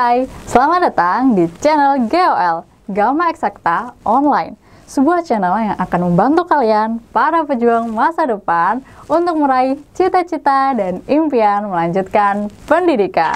Hai, selamat datang di channel GOL, Gamma Eksakta Online. Sebuah channel yang akan membantu kalian, para pejuang masa depan, untuk meraih cita-cita dan impian melanjutkan pendidikan.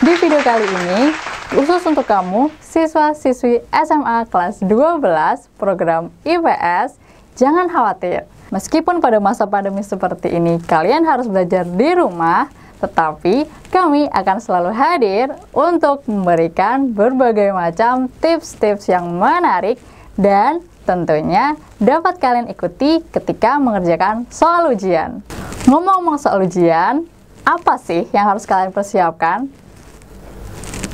Di video kali ini, khusus untuk kamu, siswa-siswi SMA kelas 12 program IPS, jangan khawatir. Meskipun pada masa pandemi seperti ini, kalian harus belajar di rumah, tetapi kami akan selalu hadir untuk memberikan berbagai macam tips-tips yang menarik dan tentunya dapat kalian ikuti ketika mengerjakan soal ujian. Ngomong-ngomong soal ujian, apa sih yang harus kalian persiapkan?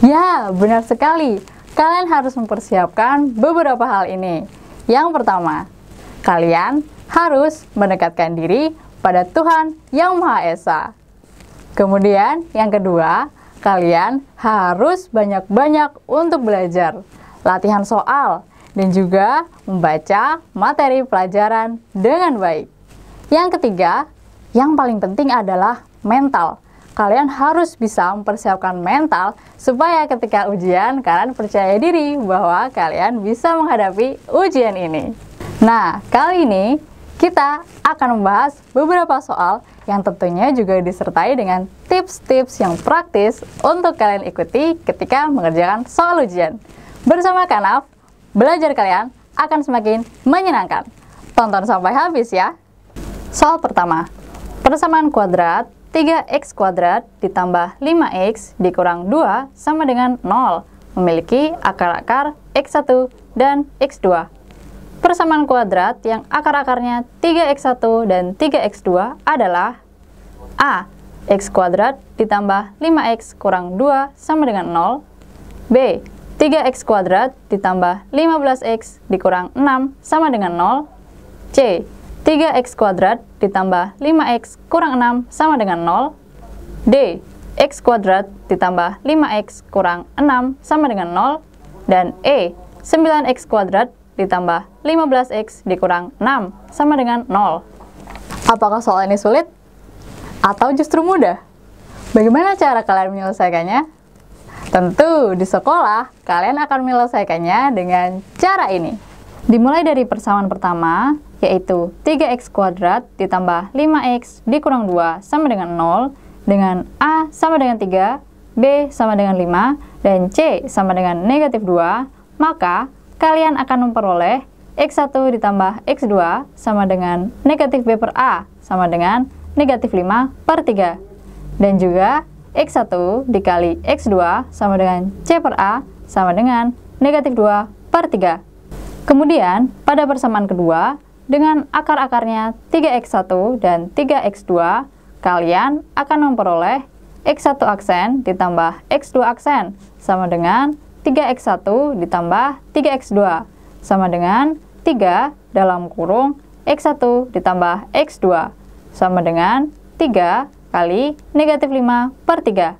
Ya, benar sekali. Kalian harus mempersiapkan beberapa hal ini. Yang pertama, kalian harus mendekatkan diri pada Tuhan Yang Maha Esa. Kemudian, yang kedua, kalian harus banyak-banyak untuk belajar, latihan soal, dan juga membaca materi pelajaran dengan baik. Yang ketiga, yang paling penting adalah mental. Kalian harus bisa mempersiapkan mental supaya ketika ujian, kalian percaya diri bahwa kalian bisa menghadapi ujian ini. Nah, kali ini kita akan membahas beberapa soal yang tentunya juga disertai dengan tips-tips yang praktis untuk kalian ikuti ketika mengerjakan soal ujian. Bersama Kanaf, belajar kalian akan semakin menyenangkan. Tonton sampai habis ya. Soal pertama, persamaan kuadrat 3x kuadrat ditambah 5x dikurang 2 sama dengan 0, memiliki akar-akar x1 dan x2. Persamaan kuadrat yang akar-akarnya 3x1 dan 3x2 adalah A. X kuadrat ditambah 5x kurang 2 sama dengan 0. B. 3x kuadrat ditambah 15x dikurang 6 sama dengan 0. C. 3x kuadrat ditambah 5x kurang 6 sama dengan 0. D. X kuadrat ditambah 5x kurang 6 sama dengan 0. Dan E. 9x kuadrat ditambah 15x dikurang 6 sama dengan 0. Apakah soal ini sulit? Atau justru mudah? Bagaimana cara kalian menyelesaikannya? Tentu di sekolah kalian akan menyelesaikannya dengan cara ini. Dimulai dari persamaan pertama, yaitu 3x kuadrat ditambah 5x dikurang 2 sama dengan 0, dengan A sama dengan 3, B sama dengan 5, dan C sama dengan negatif 2, maka kalian akan memperoleh x1 ditambah x2 sama dengan negatif b per a sama dengan negatif 5 per 3. Dan juga x1 dikali x2 sama dengan c per a sama dengan negatif 2 per 3. Kemudian, pada persamaan kedua, dengan akar-akarnya 3x1 dan 3x2, kalian akan memperoleh x1 aksen ditambah x2 aksen sama dengan 3x1 ditambah 3x2 sama dengan 3 dalam kurung x1 ditambah x2 sama dengan 3 kali negatif 5 per 3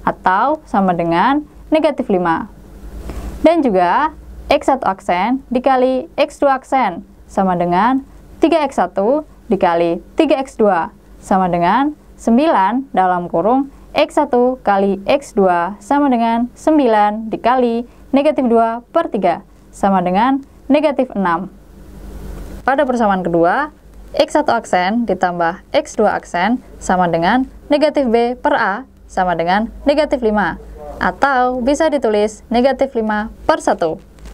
atau sama dengan negatif 5. Dan juga x1 aksen dikali x2 aksen sama dengan 3x1 dikali 3x2 sama dengan 9 dalam kurung x1 kali x2 sama dengan 9 dikali negatif 2 per 3 sama dengan negatif 6. Pada persamaan kedua, x1 aksen ditambah x2 aksen sama dengan negatif b per a sama dengan negatif 5 atau bisa ditulis negatif 5 per 1.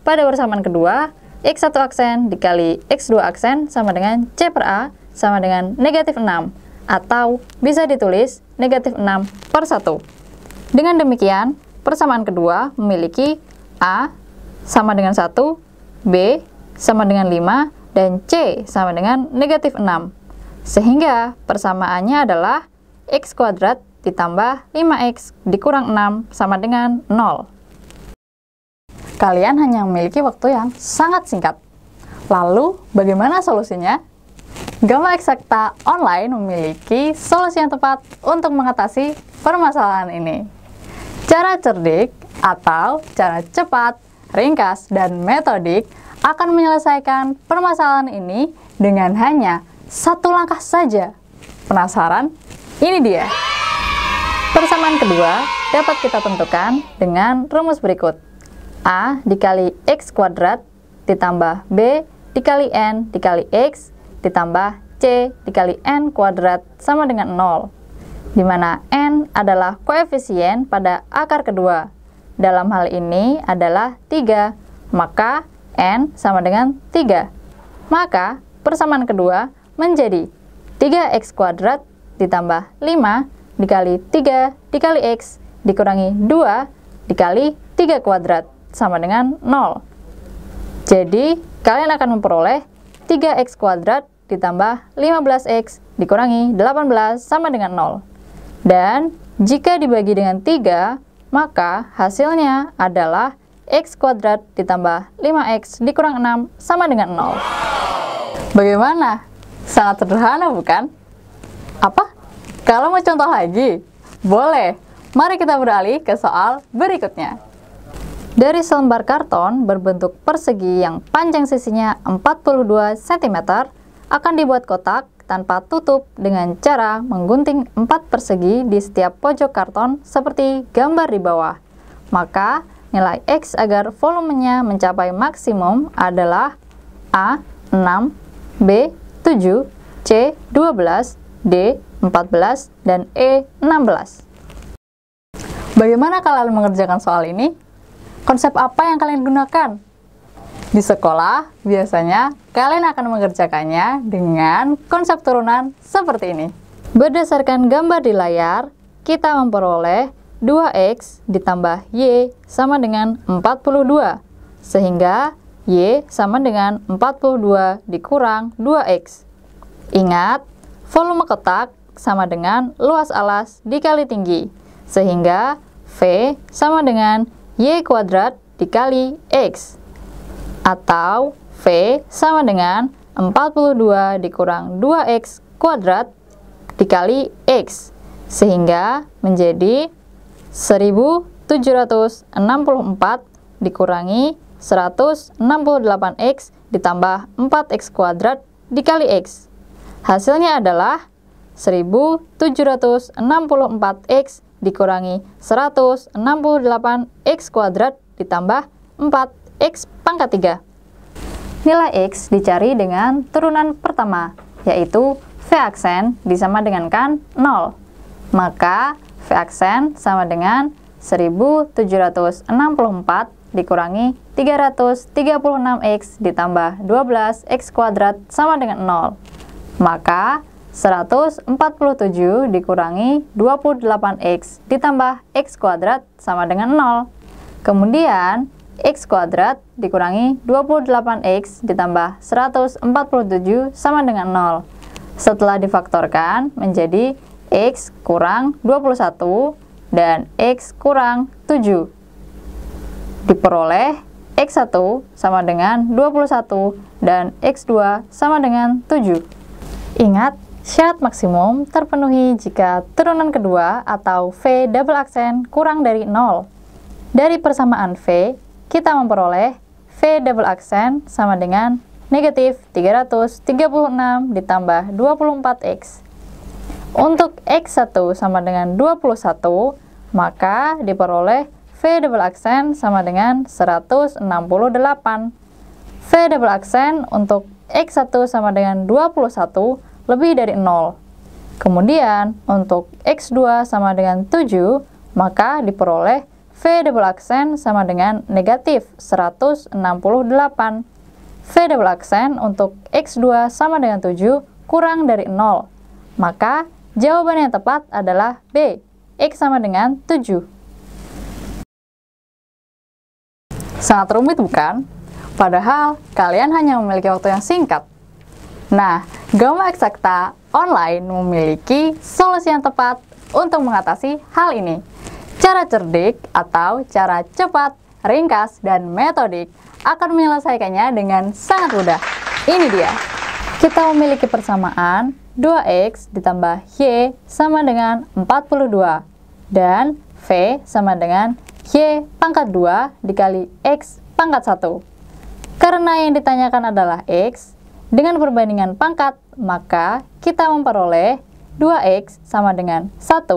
Pada persamaan kedua, x1 aksen dikali x2 aksen sama dengan c per a sama dengan negatif 6 atau bisa ditulis negatif 6 per 1. Dengan demikian, persamaan kedua memiliki A sama dengan 1, B sama dengan 5, dan C sama dengan negatif 6. Sehingga persamaannya adalah x kuadrat ditambah 5x dikurang 6 sama dengan 0. Kalian hanya memiliki waktu yang sangat singkat. Lalu, bagaimana solusinya? Gamma Eksakta Online memiliki solusi yang tepat untuk mengatasi permasalahan ini. Cara cerdik atau cara cepat, ringkas, dan metodik akan menyelesaikan permasalahan ini dengan hanya satu langkah saja. Penasaran? Ini dia. Persamaan kedua dapat kita tentukan dengan rumus berikut. A dikali X kuadrat ditambah B dikali N dikali X ditambah C dikali N kuadrat sama dengan 0, di mana N adalah koefisien pada akar kedua. Dalam hal ini adalah 3, maka N sama dengan 3. Maka persamaan kedua menjadi 3X kuadrat ditambah 5 dikali 3 dikali X dikurangi 2 dikali 3 kuadrat sama dengan 0. Jadi, kalian akan memperoleh 3X kuadrat ditambah 15X dikurangi 18 sama dengan 0. Dan, jika dibagi dengan 3, maka hasilnya adalah X kuadrat ditambah 5X dikurang 6 sama dengan 0. Bagaimana? Sangat sederhana bukan? Apa? Kalau mau contoh lagi? Boleh. Mari kita beralih ke soal berikutnya. Dari selembar karton berbentuk persegi yang panjang sisinya 42 cm akan dibuat kotak tanpa tutup dengan cara menggunting 4 persegi di setiap pojok karton seperti gambar di bawah. Maka nilai X agar volumenya mencapai maksimum adalah A 6, B 7, C 12, D 14, dan E 16. Bagaimana kalian mengerjakan soal ini? Konsep apa yang kalian gunakan? Di sekolah, biasanya kalian akan mengerjakannya dengan konsep turunan seperti ini. Berdasarkan gambar di layar, kita memperoleh 2X ditambah Y sama dengan 42, sehingga Y sama dengan 42 dikurang 2X. Ingat, volume kotak sama dengan luas alas dikali tinggi, sehingga V sama dengan Y kuadrat dikali X, atau V sama dengan 42 dikurang 2X kuadrat dikali X, sehingga menjadi 1764 dikurangi 168X ditambah 4X kuadrat dikali X. Hasilnya adalah 1764X dikurangi 168X kuadrat ditambah 4X pangkat 3. Nilai X dicari dengan turunan pertama, yaitu V aksen disama dengankan 0. Maka V aksen sama dengan 1764 dikurangi 336X ditambah 12X kuadrat sama dengan 0. Maka 147 dikurangi 28X ditambah X kuadrat sama dengan 0. Kemudian, X kuadrat dikurangi 28X ditambah 147 sama dengan 0. Setelah difaktorkan menjadi X kurang 21 dan X kurang 7. Diperoleh X1 sama dengan 21 dan X2 sama dengan 7. Ingat, syarat maksimum terpenuhi jika turunan kedua atau V double aksen kurang dari 0. Dari persamaan V, kita memperoleh V double aksen sama dengan negatif 336 ditambah 24X. Untuk X1 sama dengan 21, maka diperoleh V double aksen sama dengan 168. V double aksen untuk X1 sama dengan 21 lebih dari 0. Kemudian, untuk X2 sama dengan 7, maka diperoleh V double aksen sama dengan negatif 168. V double aksen untuk X2 sama dengan 7 kurang dari 0. Maka, jawaban yang tepat adalah B, X sama dengan 7. Sangat rumit bukan? Padahal, kalian hanya memiliki waktu yang singkat. Nah, Gauma Eksakta Online memiliki solusi yang tepat untuk mengatasi hal ini. Cara cerdik atau cara cepat, ringkas, dan metodik akan menyelesaikannya dengan sangat mudah. Ini dia. Kita memiliki persamaan 2X ditambah Y sama dengan 42. Dan V sama dengan Y pangkat 2 dikali X pangkat 1. Karena yang ditanyakan adalah X, dengan perbandingan pangkat, maka kita memperoleh 2X sama dengan 1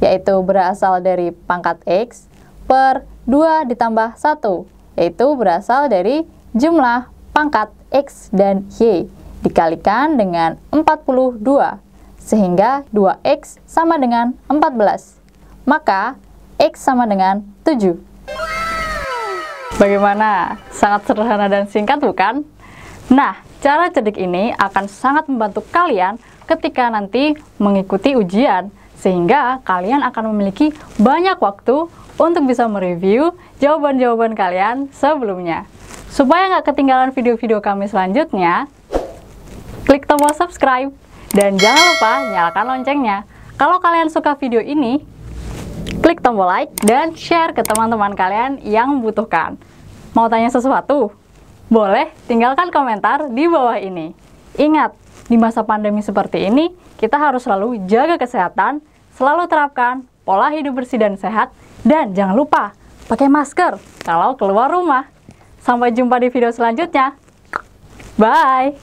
yaitu berasal dari pangkat X, per 2 ditambah 1, yaitu berasal dari jumlah pangkat X dan Y, dikalikan dengan 42, sehingga 2X sama dengan 14. Maka, X sama dengan 7. Bagaimana? Sangat sederhana dan singkat bukan? Nah, cara cerdik ini akan sangat membantu kalian ketika nanti mengikuti ujian, sehingga kalian akan memiliki banyak waktu untuk bisa mereview jawaban-jawaban kalian sebelumnya. Supaya nggak ketinggalan video-video kami selanjutnya, klik tombol subscribe dan jangan lupa nyalakan loncengnya. Kalau kalian suka video ini, klik tombol like dan share ke teman-teman kalian yang membutuhkan. Mau tanya sesuatu? Boleh tinggalkan komentar di bawah ini. Ingat, di masa pandemi seperti ini, kita harus selalu jaga kesehatan, selalu terapkan pola hidup bersih dan sehat, dan jangan lupa pakai masker kalau keluar rumah. Sampai jumpa di video selanjutnya. Bye!